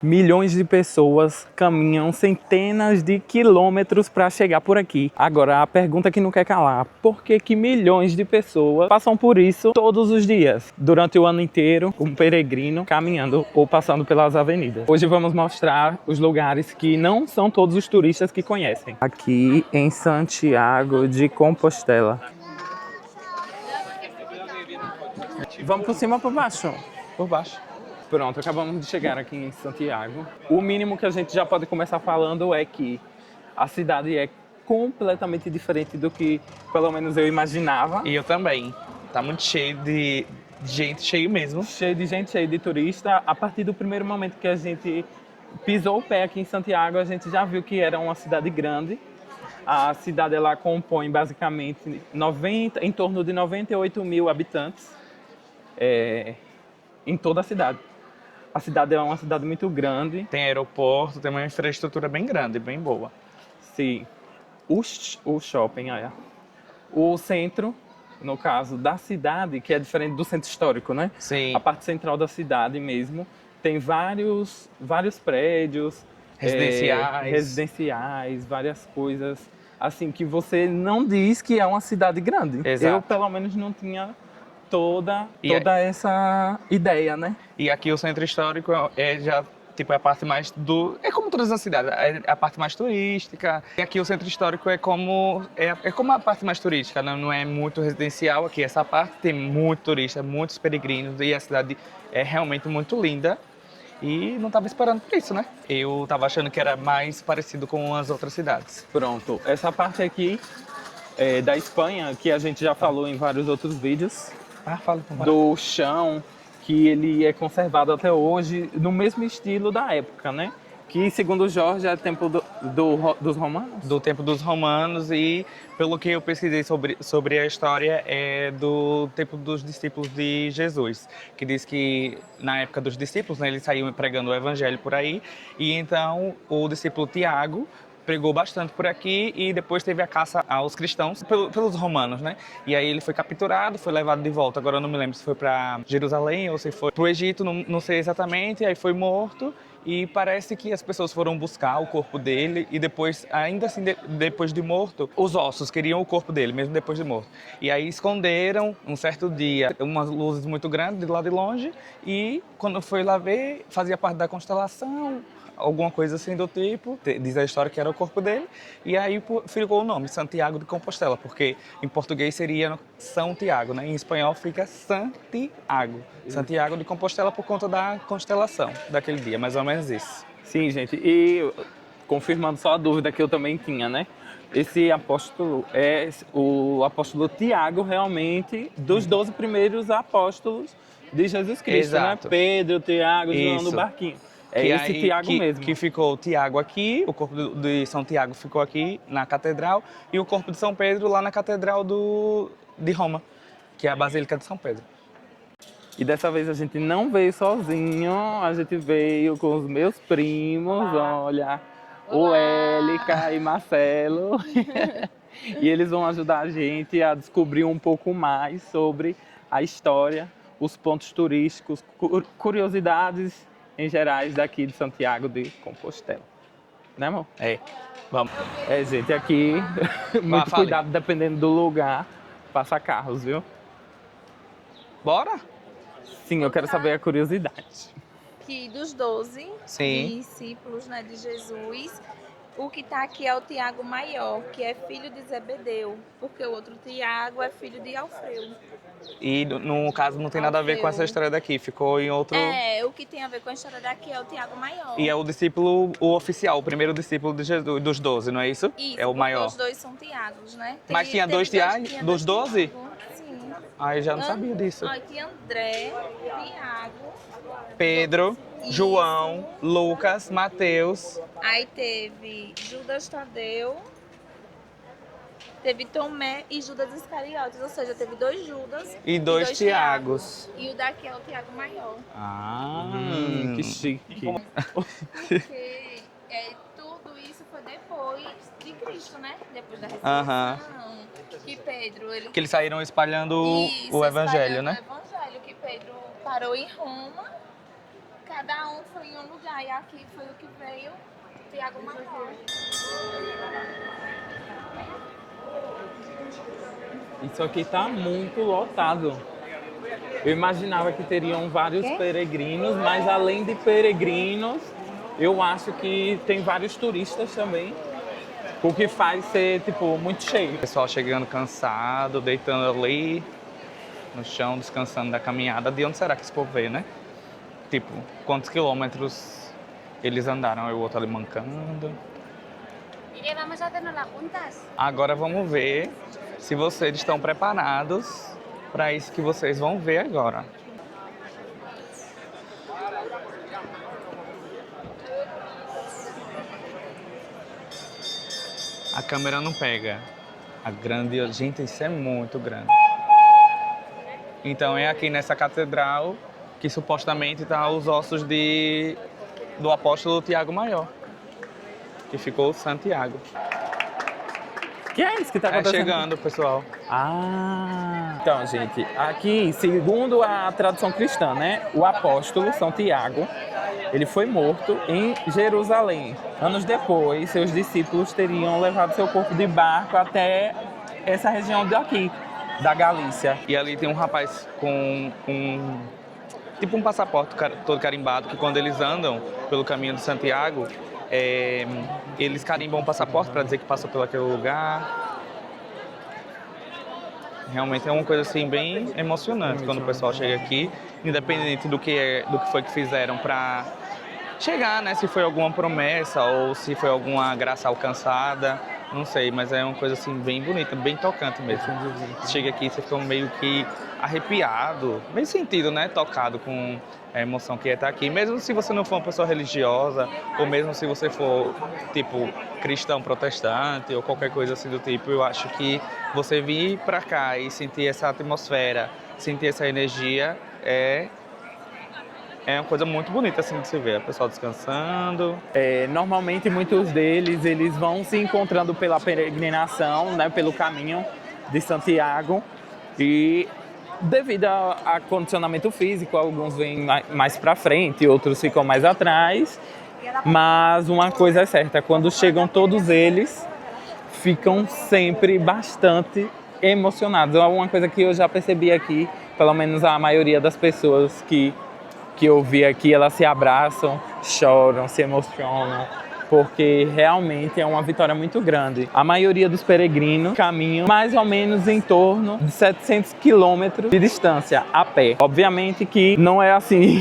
Milhões de pessoas caminham centenas de quilômetros para chegar por aqui. Agora, a pergunta que não quer calar: por que que milhões de pessoas passam por isso todos os dias, durante o ano inteiro, um peregrino caminhando ou passando pelas avenidas? Hoje vamos mostrar os lugares que não são todos os turistas que conhecem. Aqui em Santiago de Compostela. Vamos por cima ou por baixo? Por baixo. Pronto, acabamos de chegar aqui em Santiago. O mínimo que a gente já pode começar falando é que a cidade é completamente diferente do que, pelo menos, eu imaginava. E eu também. Tá muito cheio de gente, cheio mesmo. Cheio de gente, cheio de turista. A partir do primeiro momento que a gente pisou o pé aqui em Santiago, a gente já viu que era uma cidade grande. A cidade ela compõe basicamente em torno de 98 mil habitantes em toda a cidade. A cidade é uma cidade muito grande. Tem aeroporto, tem uma infraestrutura bem grande, bem boa. Sim. O shopping, o centro, no caso da cidade, que é diferente do centro histórico, né? Sim. A parte central da cidade mesmo tem vários prédios residenciais, várias coisas assim que você não diz que é uma cidade grande. Exato. Eu, pelo menos, não tinha toda essa ideia, né? E aqui o centro histórico é a parte mais é como todas as cidades, é a parte mais turística. E aqui o centro histórico é como a parte mais turística, não é muito residencial aqui. Essa parte tem muito turista, muitos peregrinos e a cidade é realmente muito linda. E não estava esperando por isso, né? Eu estava achando que era mais parecido com as outras cidades. Pronto, essa parte aqui da Espanha, que a gente já falou em vários outros vídeos, do chão, que ele é conservado até hoje no mesmo estilo da época, né? Que, segundo o Jorge, é tempo dos romanos? Do tempo dos romanos e, pelo que eu pesquisei sobre a história, é do tempo dos discípulos de Jesus, que diz que, na época dos discípulos, né, eles saíam pregando o evangelho por aí, e então o discípulo Tiago pregou bastante por aqui e depois teve a caça aos cristãos pelos romanos, né? E aí ele foi capturado, foi levado de volta. Agora eu não me lembro se foi para Jerusalém ou se foi para o Egito, não sei exatamente. Aí foi morto e parece que as pessoas foram buscar o corpo dele e depois, ainda assim, depois de morto, os ossos queriam o corpo dele, mesmo depois de morto. E aí esconderam um certo dia umas luzes muito grandes de lá de longe e quando foi lá ver, fazia parte da constelação, alguma coisa assim do tipo, diz a história que era o corpo dele, e aí ficou o nome, Santiago de Compostela, porque em português seria São Tiago, né? Em espanhol fica Santiago. Santiago de Compostela por conta da constelação daquele dia, mais ou menos isso. Sim, gente, e confirmando só a dúvida que eu também tinha, né? Esse apóstolo é o apóstolo Tiago, realmente, dos 12 primeiros apóstolos de Jesus Cristo, Exato. Né? Pedro, Tiago, João do barquinho. É que esse Tiago mesmo. Que ficou o Tiago aqui, o corpo de São Tiago ficou aqui na catedral e o corpo de São Pedro lá na catedral de Roma, que é a Basílica de São Pedro. E dessa vez a gente não veio sozinho, a gente veio com os meus primos, olha, o Élica e Marcelo. E eles vão ajudar a gente a descobrir um pouco mais sobre a história, os pontos turísticos, curiosidades em gerais daqui de Santiago de Compostela. Né, amor? É, vamos. Gente, aqui, muito cuidado dependendo do lugar, passa carros, viu? Bora? Sim, eu quero saber a curiosidade. Que dos 12 discípulos, né, de Jesus, o que está aqui é o Tiago maior, que é filho de Zebedeu, porque o outro Tiago é filho de Alfeu. E no caso não tem nada a ver com essa história daqui, ficou em outro... O que tem a ver com a história daqui é o Tiago maior. E é o discípulo, o oficial, o primeiro discípulo de Jesus, dos 12, não é isso? Isso, é o maior. Os dois são Tiagos, né? Mas tinha dois Tiagos? Dos 12? Sim. Ah, eu já não sabia disso. Tinha André, Tiago, Pedro, João, Lucas, Mateus. Aí teve Judas Tadeu, teve Tomé e Judas Iscariotes, ou seja, teve 2 Judas e dois Tiagos. E o daqui é o Tiago maior. Que chique. Porque tudo isso foi depois de Cristo, né? Depois da ressurreição. Que Pedro... Que eles saíram espalhando o evangelho, né? O evangelho, que Pedro parou em Roma, cada um foi foi em um lugar e aqui foi o que veio Tiago Maior. Isso aqui tá muito lotado. Eu imaginava que teriam vários peregrinos, mas além de peregrinos, eu acho que tem vários turistas também. O que faz ser, tipo, muito cheio. O pessoal chegando cansado, deitando ali no chão, descansando da caminhada. De onde será que esse povo veio, né? Tipo, quantos quilômetros eles andaram? O outro ali mancando. Vamos a hacernoslas juntas. Agora vamos ver se vocês estão preparados para isso que vocês vão ver agora. A câmera não pega. A grande... Gente, isso é muito grande. Então é aqui nessa catedral que supostamente estão os ossos do apóstolo Tiago Maior, que ficou Santiago. Que é isso que tá É acontecendo? chegando, pessoal. Então, gente, aqui, segundo a tradição cristã, né, o apóstolo São Tiago, ele foi morto em Jerusalém. Anos depois, seus discípulos teriam levado seu corpo de barco até essa região daqui, da Galícia. E ali tem um rapaz com tipo um passaporte todo carimbado, que quando eles andam pelo caminho de Santiago, eles carimbam o passaporte para dizer que passou por aquele lugar. Realmente é uma coisa assim bem emocionante quando o pessoal chega aqui, independente do que foi que fizeram para chegar, né? Se foi alguma promessa ou se foi alguma graça alcançada, não sei, mas é uma coisa assim bem bonita, bem tocante mesmo. Você chega aqui, você fica meio que arrepiado, bem sentido, né? Tocado com a emoção que é estar aqui. Mesmo se você não for uma pessoa religiosa, ou mesmo se você for, tipo, cristão protestante ou qualquer coisa assim do tipo, eu acho que você vir pra cá e sentir essa atmosfera, sentir essa energia, é uma coisa muito bonita assim de se ver, o pessoal descansando. Normalmente muitos deles, eles vão se encontrando pela peregrinação, né, pelo caminho de Santiago, e devido a condicionamento físico, alguns vêm mais para frente, outros ficam mais atrás, mas uma coisa é certa, quando chegam todos eles, ficam sempre bastante emocionados. É uma coisa que eu já percebi aqui, pelo menos a maioria das pessoas que eu vi aqui, elas se abraçam, choram, se emocionam, porque realmente é uma vitória muito grande. A maioria dos peregrinos caminham mais ou menos em torno de 700 quilômetros de distância a pé. Obviamente que não é assim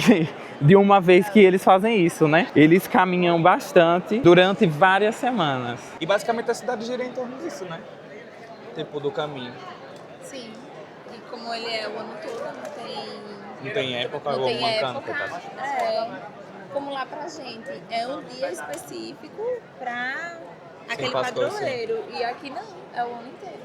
de uma vez que eles fazem isso, né? Eles caminham bastante durante várias semanas. E basicamente a cidade gira em torno disso, né? Tipo, do caminho. Sim. E como ele é o ano todo, Não tem época, não ou tem mancando, época. coitado. Como lá pra gente, é um dia específico pra aquele pastor, padroeiro. E aqui não, é o ano inteiro.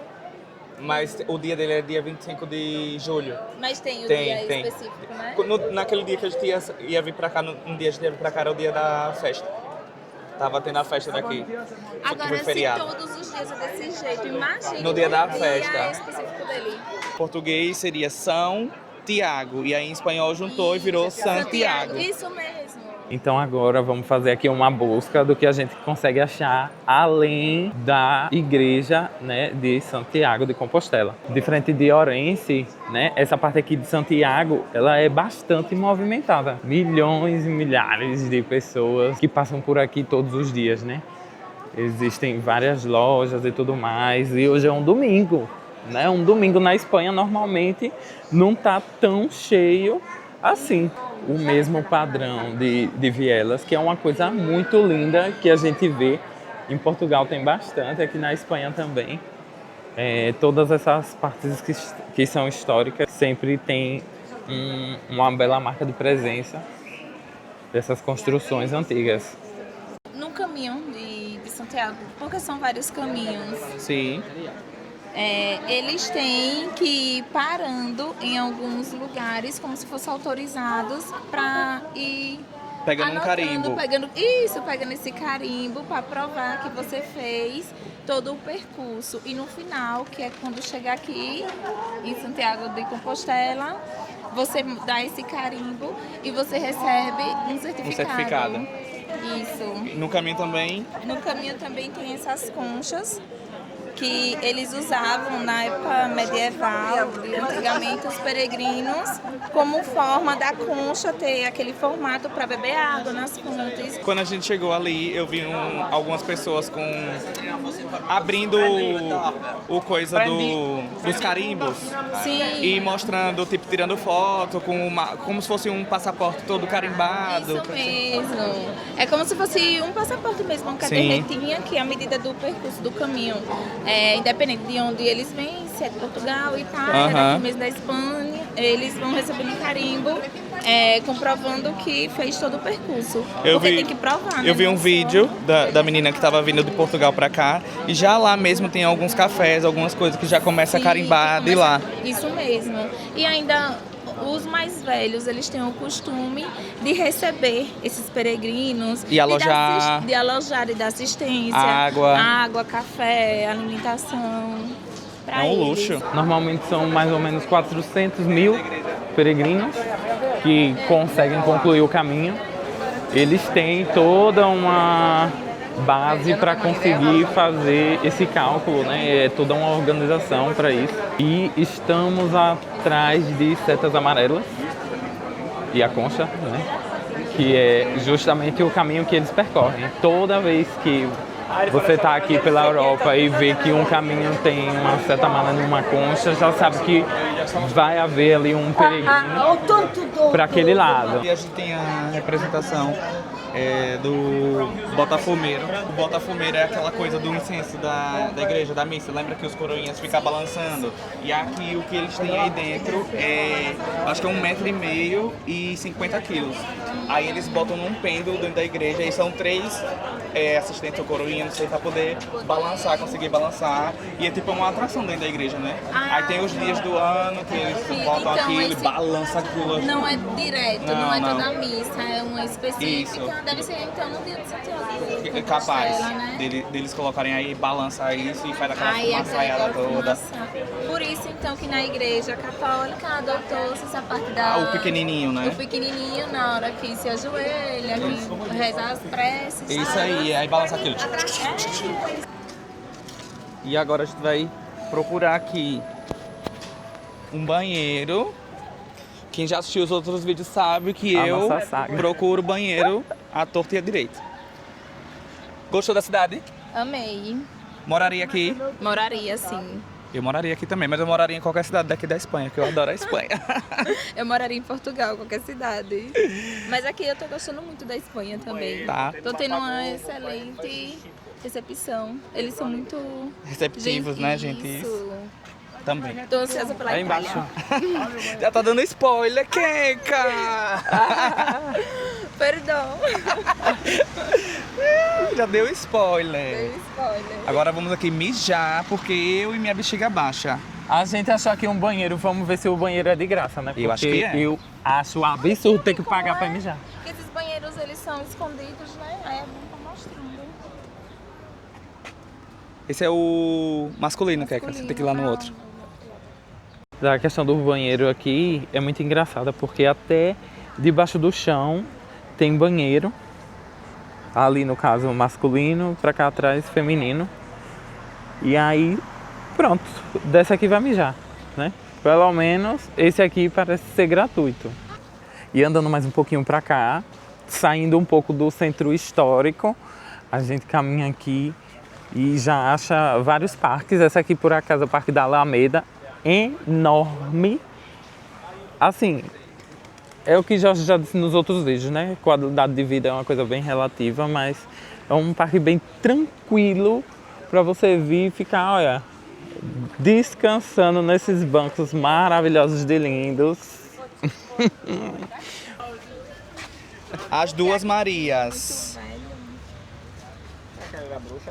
Mas o dia dele é dia 25 de julho. Mas tem o Tem. dia específico, né? Naquele dia que a gente ia vir pra cá, um dia a gente ia vir pra cá, era o dia da festa. Tava tendo a festa daqui. Agora, foi se feriado. todos os dias é desse jeito, imagina No dia da o dia festa. específico dele. Em português seria São Tiago, e aí em espanhol juntou e virou Santiago. Isso mesmo. Então agora vamos fazer aqui uma busca do que a gente consegue achar além da igreja, né, de Santiago de Compostela. Diferente de Orense, né, essa parte aqui de Santiago, ela é bastante movimentada. Milhões e milhares de pessoas que passam por aqui todos os dias, né? Existem várias lojas e tudo mais, e hoje é um domingo, né? Um domingo na Espanha normalmente não tá tão cheio assim. O mesmo padrão de vielas, que é uma coisa muito linda que a gente vê. Em Portugal tem bastante, aqui na Espanha também. Todas essas partes que são históricas sempre tem uma bela marca de presença dessas construções antigas. No caminho de Santiago, porque são vários caminhos, Sim. eles têm que ir parando em alguns lugares como se fossem autorizados para ir Pegando um anotando, carimbo. pegando esse carimbo para provar que você fez todo o percurso. E no final, que é quando chegar aqui em Santiago de Compostela, você dá esse carimbo e você recebe um certificado. Um certificado. Isso. No caminho também. No caminho também tem essas conchas que eles usavam na época medieval, antigamente os peregrinos, como forma da concha ter aquele formato para beber água nas fontes. Quando a gente chegou ali, eu vi algumas pessoas abrindo o coisa dos carimbos. Sim. E mostrando, tipo, tirando foto, como se fosse um passaporte todo carimbado. Isso mesmo. É como se fosse um passaporte mesmo, uma cadernetinha que é a medida do percurso do caminho. Independente de onde eles vêm, se é de Portugal, Itália, daqui mesmo da Espanha, eles vão receber um carimbo comprovando que fez todo o percurso. Tem que provar, né? Eu vi um vídeo da menina que estava vindo de Portugal para cá e já lá mesmo tem alguns cafés, algumas coisas que já começa a carimbar de lá. Isso mesmo. E ainda os mais velhos, eles têm o costume de receber esses peregrinos. E alojar. De alojar e dar assistência. Água, café, alimentação. É um luxo. Normalmente são mais ou menos 400 mil peregrinos que conseguem concluir o caminho. Eles têm toda uma base para conseguir fazer esse cálculo, né? É toda uma organização para isso. E estamos atrás de setas amarelas e a concha, né? Que é justamente o caminho que eles percorrem. Toda vez que você está aqui pela Europa e vê que um caminho tem uma seta amarela e uma concha, já sabe que vai haver ali um peregrino para aquele lado. E a gente tem a representação do botafumeiro. O botafumeiro é aquela coisa do incenso da igreja, da missa. Lembra que os coroinhas ficam balançando? E aqui o que eles têm aí dentro acho que é 1,5 m e 50 quilos. Aí eles botam num pêndulo dentro da igreja e são 3 assistentes ou coroinha, não sei, pra poder conseguir balançar. E é tipo uma atração dentro da igreja, né? Aí tem os dias do ano que eles botam então, aquilo e balançam aquilo. Não é direto, não é não. toda a missa, é uma específica. Isso. Deve ser então no dia de Santiago. É capaz né? deles colocarem aí, balançar isso e faz aquela Aí fumaçaiada toda. Por isso então que na igreja católica adotou-se essa parte O pequenininho, né? O pequenininho na hora que se ajoelha, que reza as preces. Isso aí balança aquilo. E agora a gente vai procurar aqui um banheiro. Quem já assistiu os outros vídeos sabe que eu procuro banheiro à torta e à direita. Gostou da cidade? Amei. Moraria aqui? Moraria, sim. Eu moraria aqui também, mas eu moraria em qualquer cidade daqui da Espanha, que eu adoro a Espanha. Eu moraria em Portugal, qualquer cidade. Mas aqui eu tô gostando muito da Espanha também. Tá. Tô tendo uma excelente recepção. Eles são muito receptivos, né, gente? Isso. Também. Tô ansiosa pela Aí Itália. embaixo. Já tá dando spoiler, Kenka! Perdão. Já deu spoiler. Dei spoiler. Agora vamos aqui mijar, porque eu e minha bexiga baixa. A gente achou aqui um banheiro, vamos ver se o banheiro é de graça, né? Porque Eu acho que é. eu acho absurdo ter que pagar pra mijar. Porque esses banheiros, eles são escondidos, né? Aí é bom tá mostrando. Esse é o masculino, Kenka. Você tem que ir lá no outro. A questão do banheiro aqui é muito engraçada, porque até debaixo do chão tem banheiro. Ali no caso masculino, pra cá atrás feminino. E aí, pronto, desce aqui vai mijar, né? Pelo menos esse aqui parece ser gratuito. E andando mais um pouquinho pra cá, saindo um pouco do centro histórico, a gente caminha aqui e já acha vários parques. Essa aqui por acaso é o Parque da Alameda, enorme. Assim, é o que Jorge já disse nos outros vídeos, né? Qualidade de vida é uma coisa bem relativa, mas é um parque bem tranquilo para você vir e ficar, olha, descansando nesses bancos maravilhosos de lindos. As duas Marias.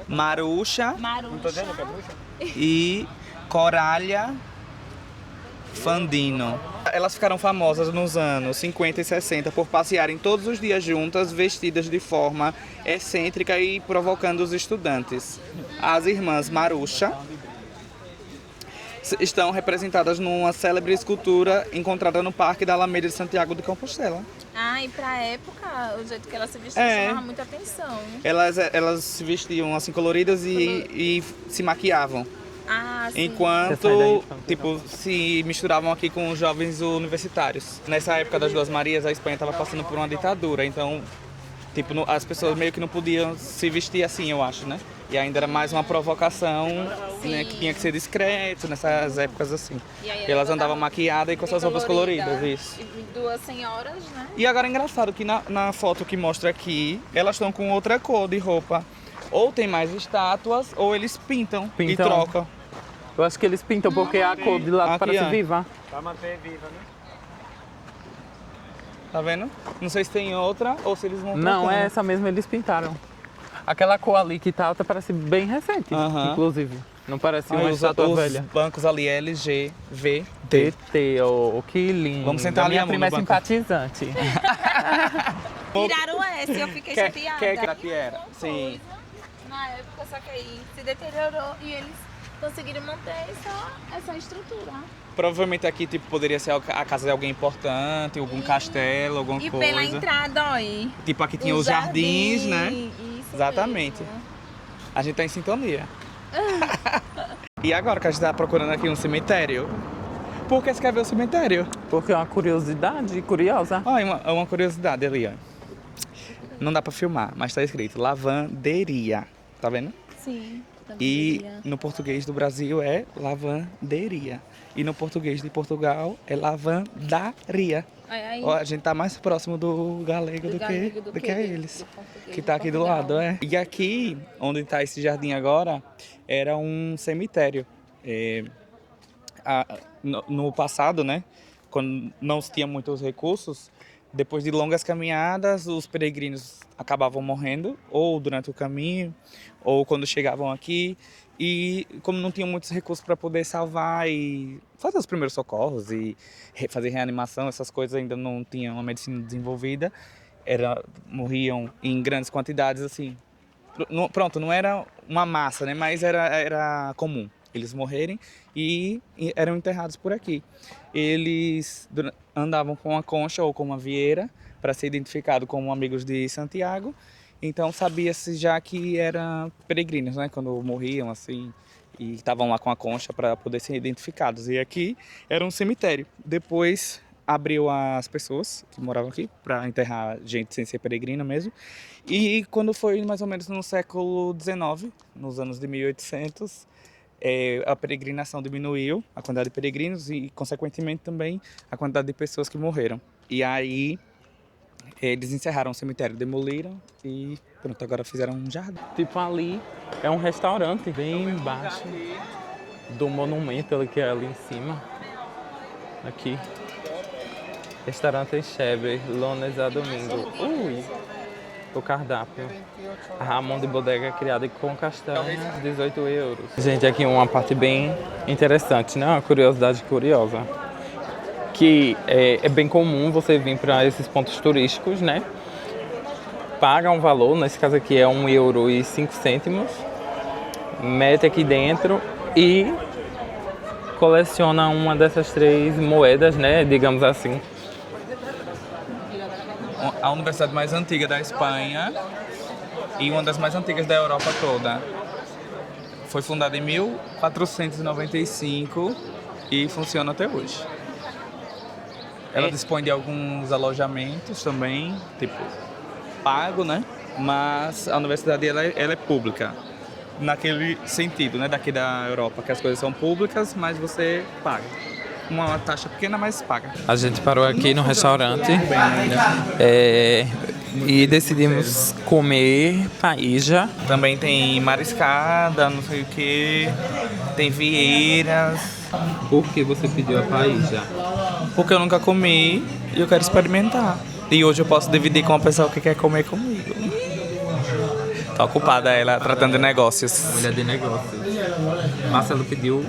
Maruxa e Coralha Fandino. Elas ficaram famosas nos anos 50 e 60 por passearem todos os dias juntas, vestidas de forma excêntrica e provocando os estudantes. As irmãs Maruxa estão representadas numa célebre escultura encontrada no Parque da Alameda de Santiago de Compostela. Ah, e pra época, o jeito que ela se vestia chamava muita atenção. Elas se vestiam assim coloridas e se maquiavam. Ah, sim. Enquanto, tipo, se misturavam aqui com os jovens universitários. Nessa época das Duas Marias, a Espanha estava passando por uma ditadura, então, tipo, as pessoas meio que não podiam se vestir assim, eu acho, né? E ainda era mais uma provocação, né, que tinha que ser discreto nessas épocas assim. E elas andavam maquiadas e com suas roupas coloridas, isso. E duas senhoras, né? E agora é engraçado que na foto que mostra aqui, elas estão com outra cor de roupa. Ou tem mais estátuas, ou eles pintam. E trocam. Eu acho que eles pintam porque a cor de lado parece viva. Pra manter viva, né? Tá vendo? Não sei se tem outra ou se eles vão Não, trocando. é essa mesmo, eles pintaram. Aquela cor ali que tá alta parece bem recente, inclusive. Não parece uma estátua velha. Os bancos ali, LG, V, TT, que lindo. Vamos sentar ali, minha amor, prima é no banco. simpatizante. Tiraram o S, eu fiquei chateada. Que era? Sim. Na época, só que aí se deteriorou e eles conseguiram manter essa estrutura. Provavelmente aqui tipo, poderia ser a casa de alguém importante, algum castelo, alguma E coisa. pela entrada, ó aí. Tipo, aqui tinha os jardins, né? Isso Exatamente. mesmo. A gente tá em sintonia. E agora que a gente tá procurando aqui um cemitério? Por que você quer ver o cemitério? Porque é uma curiosidade curiosa. Ó, uma curiosidade ali, ó. Não dá pra filmar, mas tá escrito lavanderia. Tá vendo? Sim. E no português do Brasil é lavanderia. E no português de Portugal é lavandaria. Ó, a gente tá mais próximo do galego do que eles. Que tá aqui do lado, é. E aqui, onde tá esse jardim agora, era um cemitério. No passado, né, quando não se tinha muitos recursos, depois de longas caminhadas, os peregrinos acabavam morrendo, ou durante o caminho, ou quando chegavam aqui. E como não tinham muitos recursos para poder salvar e fazer os primeiros socorros e fazer reanimação, essas coisas ainda não tinham uma medicina desenvolvida, morriam em grandes quantidades, assim. Pronto, não era uma massa, né, mas era comum eles morrerem e eram enterrados por aqui. Eles andavam com uma concha ou com uma vieira para ser identificado como amigos de Santiago. Então sabia-se já que eram peregrinos, né? Quando morriam assim e estavam lá com a concha para poder ser identificados. E aqui era um cemitério. Depois abriu as pessoas que moravam aqui para enterrar gente sem ser peregrino mesmo. E quando foi mais ou menos no século XIX, nos anos de 1800, a peregrinação diminuiu, a quantidade de peregrinos e, consequentemente, também a quantidade de pessoas que morreram. E aí eles encerraram o cemitério, demoliram e pronto, agora fizeram um jardim. Tipo, ali é um restaurante bem embaixo do monumento ali, que é ali em cima. Aqui. Restaurante Cheber, Lones a domingo. Ui! O cardápio. Ramon de bodega criada com castanhas, 18 euros. Gente, aqui uma parte bem interessante, né? Uma curiosidade curiosa. Que é bem comum você vir para esses pontos turísticos, né? Paga um valor, nesse caso aqui é 1,05 €, mete aqui dentro e coleciona uma dessas 3 moedas, né? Digamos assim. A universidade mais antiga da Espanha e uma das mais antigas da Europa toda. Foi fundada em 1495 e funciona até hoje. Ela dispõe de alguns alojamentos também, tipo, pago, né? Mas a universidade ela é pública, naquele sentido, né? Daqui da Europa, que as coisas são públicas, mas você paga. Uma taxa pequena, mas paga. A gente parou aqui no restaurante e decidimos comer paella. Também tem mariscada, não sei o que, tem vieiras. Por que você pediu a paella? Porque eu nunca comi e eu quero experimentar. E hoje eu posso dividir com uma pessoa que quer comer comigo. Tá ocupada ela, tratando de negócios. Mulher de negócios. Marcelo pediu.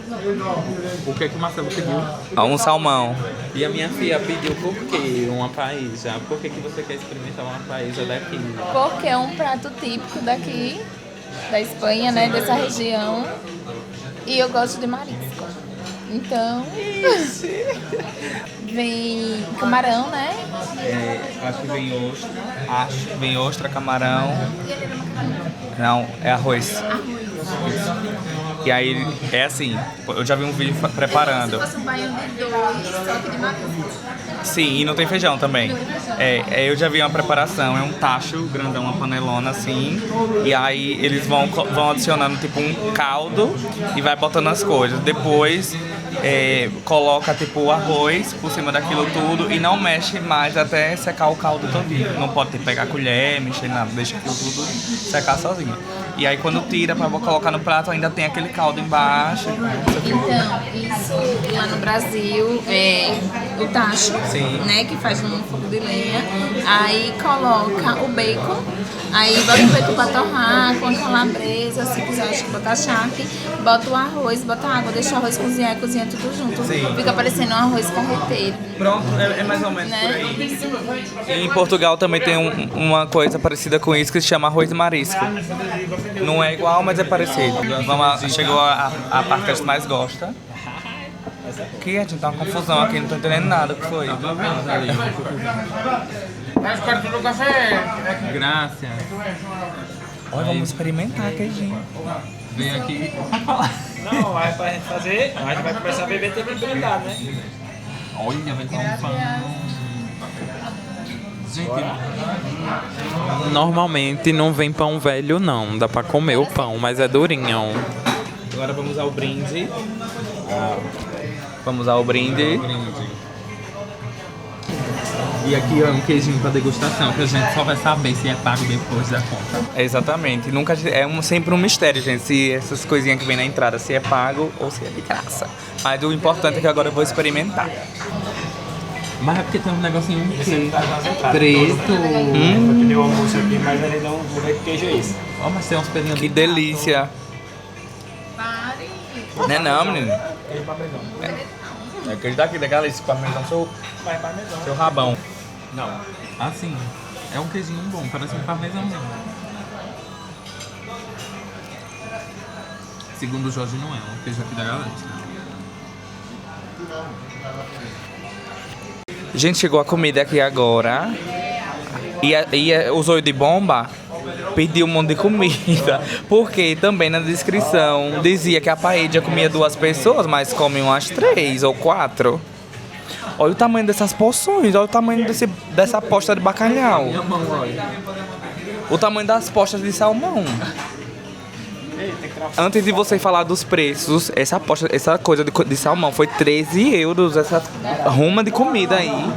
O que é que o Marcelo pediu? Um salmão. E a minha filha pediu por quê? Uma paella. Por que você quer experimentar uma paella daqui? Porque é um prato típico daqui, da Espanha, né? Dessa região. E eu gosto de marisco. Então, vem camarão, né? Acho que vem ostra, camarão. Não, é arroz. E aí, é assim, eu já vi um vídeo preparando. Como se fosse um baião de dois, só que de marisco. Sim, e não tem feijão também. Eu já vi uma preparação, é um tacho grandão, uma panelona assim. E aí eles vão adicionando tipo um caldo e vai botando as coisas. Depois coloca tipo o arroz por cima daquilo tudo e não mexe mais até secar o caldo todinho. Não pode pegar colher, mexer nada, deixa aquilo tudo secar sozinho. E aí quando tira pra colocar no prato ainda tem aquele caldo embaixo. Então, isso lá no Brasil é o tacho, Sim. né? Que faz num fogo de lenha. Aí coloca o bacon, aí bota o bacon pra torrar com a calabresa, se quiser acho que botar charque, bota o arroz, bota água, deixa o arroz cozinhar tudo junto. Sim. Fica parecendo um arroz carreteiro. Pronto, é mais ou menos Né? por aí. Em Portugal também tem uma coisa parecida com isso que se chama arroz marisco. Não é igual, mas é parecido. Chegou a parte que a gente mais gosta. Que a gente tá uma confusão aqui, não tô entendendo nada o que foi. Graças. Olha, vamos experimentar queijinho. Vem aqui. Não, é pra gente fazer, a gente vai começar a beber tem que brindar, né? Olha, vai estar um pão. Gente, normalmente não vem pão velho não, dá pra comer o pão, mas é durinho. Agora vamos ao brinde. Vamos ao brinde. E aqui é um queijinho pra degustação, que a gente só vai saber se é pago depois da conta. Exatamente. Nunca, sempre um mistério, gente, se essas coisinhas que vem na entrada, se é pago ou se é de graça. Mas o importante é que agora eu vou experimentar. Mas é porque tem um negocinho preto. Eu pedi o almoço aqui, mas ele não vou ver que queijo é esse. Ó, mas tem uns pelinhos Que delícia. Pare. Não é não, menino? Queijo parmesão. É aquele daqui, daquela esse parmesão, Vai parmesão. seu rabão. Não. assim. É um queijinho bom, parece um parmesãozinho. Segundo o Jorge, não é um queijo aqui da galera. Gente, chegou a comida aqui agora. E o Zóio de Bomba pediu um monte de comida. Porque também na descrição dizia que a paella comia 2 pessoas, mas come umas 3 ou 4. Olha o tamanho dessas porções, olha o tamanho dessa posta de bacalhau. Minha mão, olha. O tamanho das postas de salmão. Antes de você falar dos preços, essa coisa de salmão foi 13 euros, essa ruma de comida aí.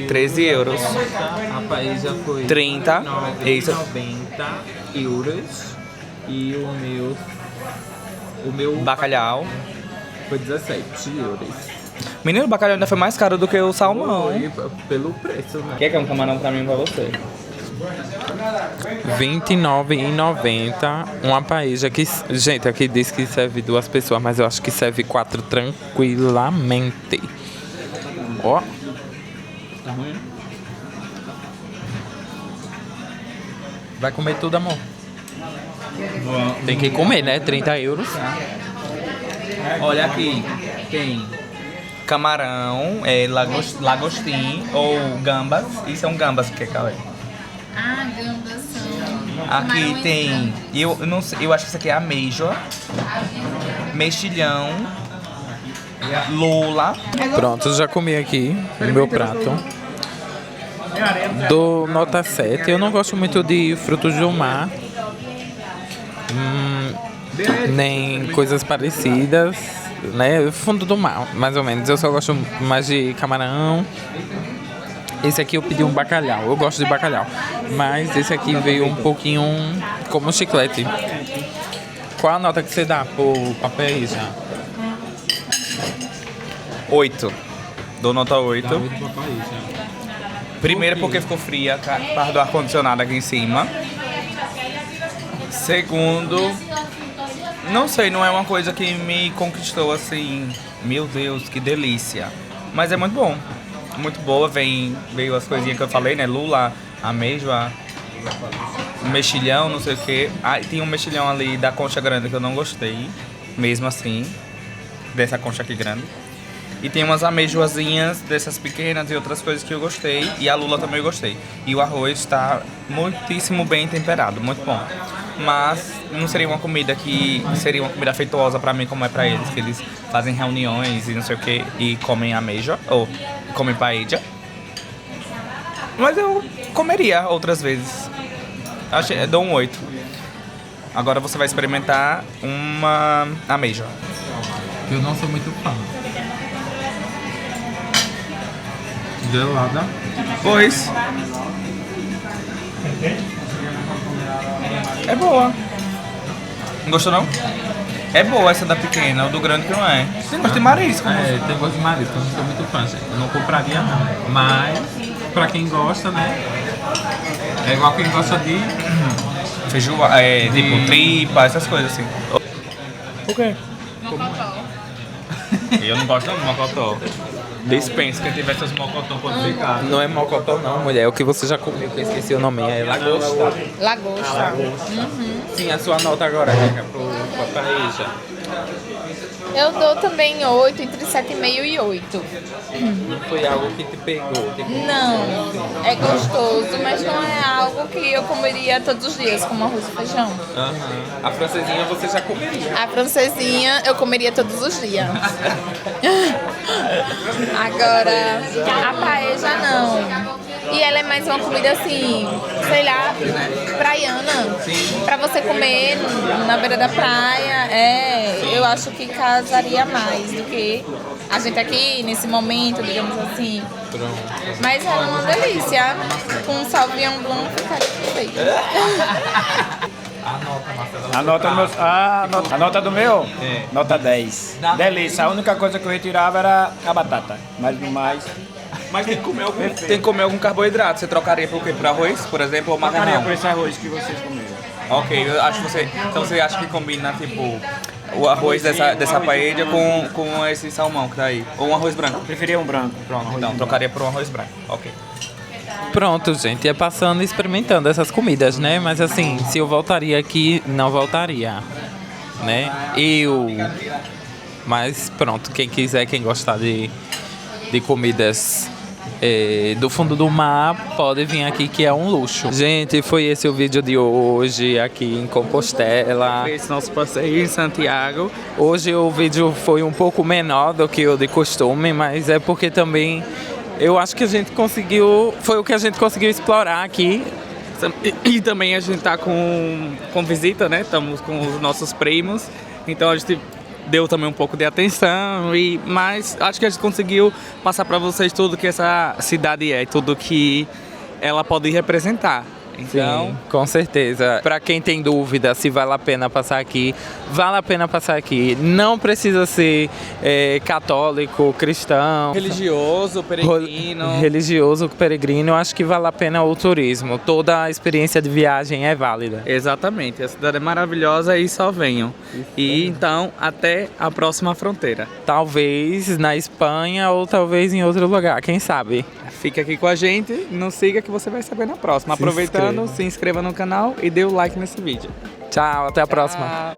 13 euros. A paella foi 30. Isso. 90 euros. E o meu Bacalhau. foi 17 euros. Menino, o bacalhau ainda foi mais caro do que o salmão. Foi pelo preço, né? Quer que é um camarão pra mim e pra você? R$29,90 uma paella que... Gente, aqui diz que serve 2 pessoas, mas eu acho que serve 4 tranquilamente. Ó. Tá ruim? Vai comer tudo, amor? Tem que comer, né? 30 euros. Olha aqui, tem camarão, lagostim ou gambas. Isso é um gambas, que é, Cauê? Ah, gambas são... Aqui camarões tem, grandes. eu não sei, eu acho que isso aqui é ameijoa, mexilhão, lula. Pronto, já comi aqui o meu prato. Dou nota 7. Eu não gosto muito de frutos do mar. Nem coisas parecidas, né? Fundo do mar, mais ou menos. Eu só gosto mais de camarão. Esse aqui eu pedi um bacalhau. Eu gosto de bacalhau. Mas esse aqui veio um pouquinho como chiclete. Qual a nota que você dá pro papel já? 8. Dou nota 8. Primeiro porque ficou fria, por causa do ar-condicionado aqui em cima. Segundo, não sei, não é uma coisa que me conquistou assim. Meu Deus, que delícia. Mas é muito bom. Muito boa, veio as coisinhas que eu falei, né? Lula, ameijoa, mexilhão, não sei o que. Ah, tem um mexilhão ali da concha grande que eu não gostei, mesmo assim. dessa concha aqui grande. E tem umas ameijoazinhas dessas pequenas e outras coisas que eu gostei. E a lula também eu gostei. E o arroz está muitíssimo bem temperado, muito bom. Mas não seria uma comida que seria uma comida afeituosa pra mim como é pra eles, que eles fazem reuniões e não sei o que e comem ameijoa ou comem paella. Mas eu comeria outras vezes. Dou um 8. Agora você vai experimentar uma ameijoa. Eu não sou muito fã. Gelada. Pois. É boa. Não gostou não? É boa essa da pequena, o do grande que não é. Tem gosto de marisco. Tem gosto de marisco, eu não sou muito fã, gente. Eu não compraria não. Mas, pra quem gosta, né? É igual quem gosta de... Feijoada, tipo tripa, essas coisas assim. O quê? Eu não gosto não de mocotó. Dispensa, quem tiver seus mocotó pode ficar. Não é mocotó não, mulher. É o que você já comeu, que eu esqueci o nome. É lagosta. Lagosta. Sim, a sua nota agora, Reca, pra paella. Eu dou também 8, entre 7,5 e 8. Não foi algo que te pegou? Não, é gostoso, mas não é algo que eu comeria todos os dias, como arroz e feijão. A francesinha você já comeria. A francesinha eu comeria todos os dias. Agora, a paella não. E ela é mais uma comida assim, sei lá, praiana. Pra você comer na beira da praia, eu acho que casaria mais do que a gente aqui nesse momento, digamos assim. Pronto. Mas ela é uma delícia. Com um Sauvignon Blanc ficaria perfeito. A nota do meu? Nota 10. Delícia. A única coisa que eu retirava era a batata. Mas no mais... Mas tem que comer algum carboidrato. Você trocaria por quê? Por arroz, por exemplo, ou Trocaria macarrão? por esse arroz que vocês comeram. Ok, eu acho que você... Então você acha que combina, tipo, o arroz dessa paella com esse salmão que tá aí? Ou um arroz branco? Preferia um branco. Pronto, então, trocaria por um arroz branco. Ok. Pronto, gente. É passando e experimentando essas comidas, né? Mas assim, se eu voltaria aqui, não voltaria. Né? Mas pronto, quem quiser, quem gostar de comidas do fundo do mar, pode vir aqui que é um luxo. Gente, foi esse o vídeo de hoje aqui em Compostela. Esse nosso passeio em Santiago. Hoje o vídeo foi um pouco menor do que o de costume, mas é porque também eu acho que a gente conseguiu, foi o que a gente conseguiu explorar aqui. E também a gente tá com visita, né? Estamos com os nossos primos. Então a gente deu também um pouco de atenção, mas acho que a gente conseguiu passar para vocês tudo que essa cidade é, tudo que ela pode representar. Então, sim, com certeza. Para quem tem dúvida se vale a pena passar aqui, vale a pena passar aqui. Não precisa ser católico, cristão, religioso, peregrino. Religioso, peregrino, eu acho que vale a pena o turismo. Toda a experiência de viagem é válida. Exatamente, a cidade é maravilhosa e só venham. E então, até a próxima fronteira. Talvez na Espanha ou talvez em outro lugar, quem sabe? Fica aqui com a gente, nos siga que você vai saber na próxima. Aproveitando, se inscreva no canal e dê o like nesse vídeo. Tchau, até a próxima.